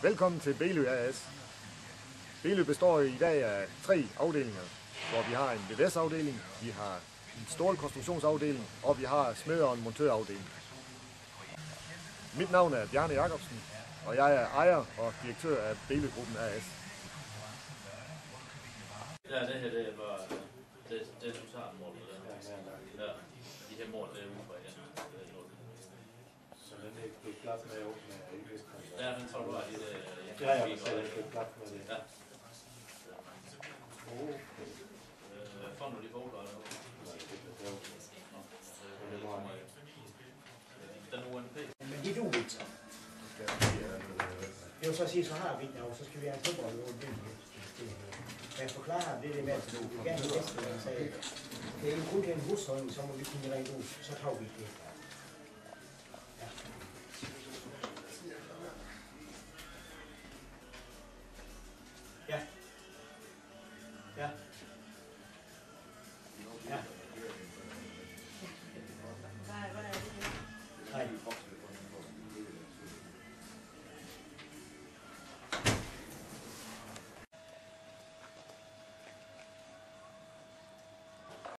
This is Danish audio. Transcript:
Velkommen til Belø AS. Belø består i dag af 3 afdelinger, hvor vi har en VVS-afdeling, vi har en stålkonstruktionsafdeling, og vi har smeder- og en montørafdeling. Mit navn er Bjarne Jacobsen, og jeg er ejer og direktør af Belø Gruppen AS. Ja, det her det er bare det du tager mål på det. Ja, de her mål det er ude for igen. Så den er ikke blevet plads med at åbne i. Ja, den tror du er i det. Ja, jeg vil sige, at det er plads med det. Ja. Får du de folder eller noget? Den UNP. Men det duer ikke så. Jeg vil så sige, så har vi den, og så skal vi have en fodbold over det. Men jeg forklarer det med, at vi gerne vil næste, det er jo kun den husholdning, så må vi kunne rent ud, så tager vi det.